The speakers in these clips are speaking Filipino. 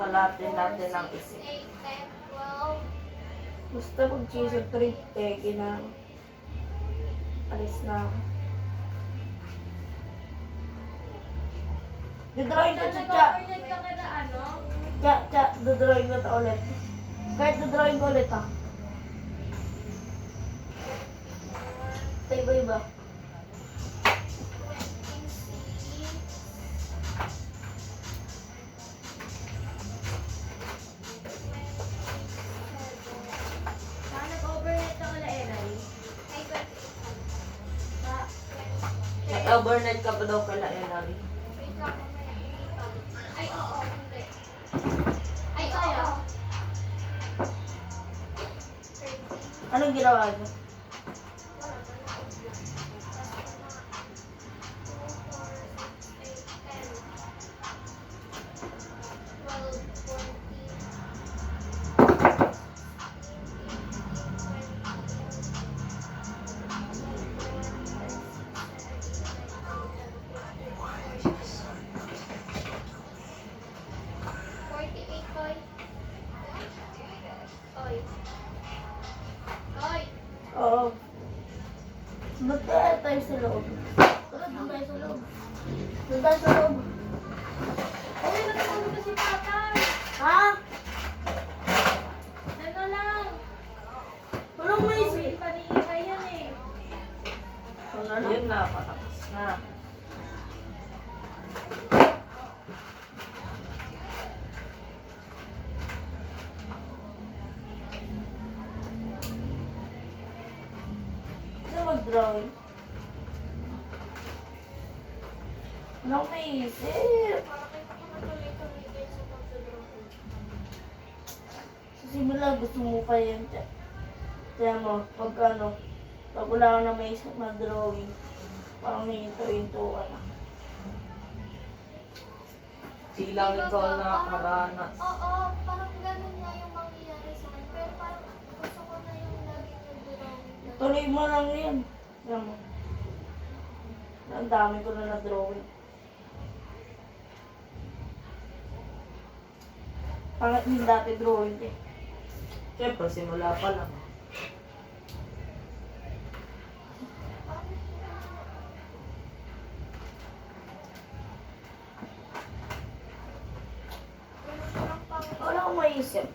Kalatin natin ang isip. 8, 10, 12. Basta pag cheese and treat, na. Alis na ako. Dodrawing ko siya, Cha. Nag-overnight ka ka na ano? Cha, dodrawing ko ito ulit. Kahit dodrawing ko ulit ah. Sa iba-iba. 26. Saan nag-overnight ka ka na Enay? Ay, 28. Sa Nag-overnight ka pa daw kala Elari. Wait lang, mamaya. Hindi pa. Ay, oo. Hindi. Ay, oo. 13. Anong ginawa niyo? Wala pa na. Tapos na. 2, 4, 6, 8, 10. 12, 14. 48, Toy. Toy. Toy. Oo. Ba't kaya tayo sa loob? Tara, doon tayo sa loob. Doon tayo sa loob. Uy, natulog na si Tatay! Ha? Ano lang? Walang may Uwi pa ni Ikay yan eh. Yun na, patapos na. Sino mag-drawing? Walang may isip. Para kayo makatuloy-tuloy kayo sa pagdodrawing. Sa simula, gusto mo pa yan. Kaya mo, pag ano, pag wala ka na may isip na drawing, parang hinto-hinto ka na. Silang ikaw nakakaranas. Oo, parang ganun nga yung mangyayari sa akin. Pero parang gusto ko na yung laging nagdodrawing. Tuloy mo lang yan. Yan mo. Ang dami ko na na-drawing. Pangit yung dati drawing eh. Siyempre, simula pa lang. Parang pangit. Wala akong maisip.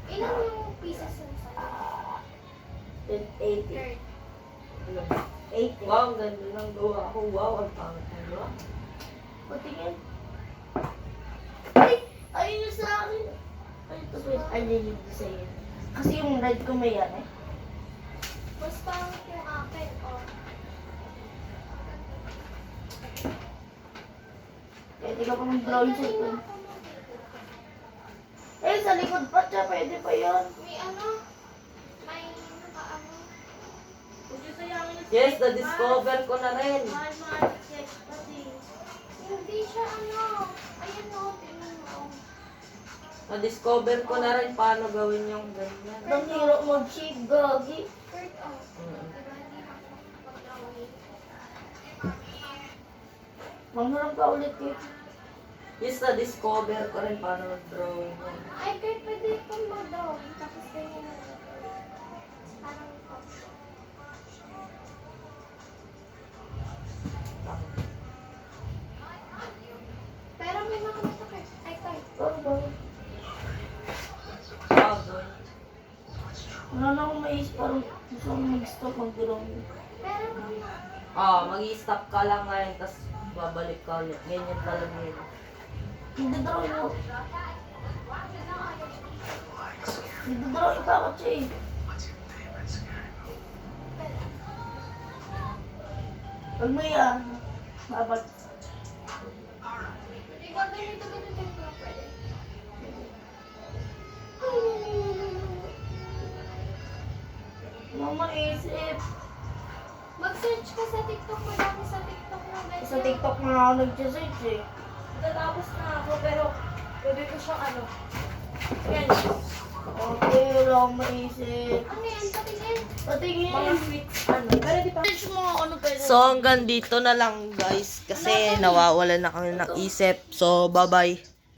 Ilan yung pieces yung sa'yo? 80. Third. 80. Wow, ang ganda ng gawa ko. Wow, ang pangit ng gawa. Patingin. Ay! Ayun yung sa akin. Ay, ito ba yun? Ay, nilid sa iyo. Kasi yung red ko may yan eh. Mas pangit yung akin, oh. Kaya di ka pa mag-drawing sa ito. Galing ako mag- Eh, sa likod pa siya. Pwede pa yan. May ano? May nakaano? Huwag yung sayangin yung Yes, steak, na-discover ko na rin. Mahal, mahal, check pati. Hindi siya ano. Ayan o, tingnan mo. Na-discover ko na rin paano gawin yung ganyan. Ang hirap mag-shape, gagi. Third, oh. Mm. Diba, hindi ako pag-drawing. Mangharap ka ulit eh. Yes, na-discover ko rin paano mag-drawing yan. Ay, kahit pwede kong mag-drawing. Tapos ganyan na lang. Parang pero may mga masakit. Ay, tay. Ano ba? Wow, doon. Wala na akong maisip. Parang gusto kong mag-stop mag-drawing. Pero kung Mag-i-stop ka lang ngayon, tapos babalik ka ulit. Ganyan talaga yun. Nagdodrawing ako. Nagdodrawing pa ako siya eh. Pag may babag. ikaw ganito ganito pwede. Wala akong maisip. Mag-search ka sa TikTok. Madami sa TikTok na ganyan. Sa TikTok na ako nag-search eh. Tatapos na ako, pero pwede ko siyang ano. Yan, Okay, wala akong maisip. Ano yan? Patingin. Patingin. mga sweets, ano. Pero di pa. Search mo ano pwede. So, hanggang dito na lang guys. Kasi nawawalan na kami ng isip. So, bye-bye.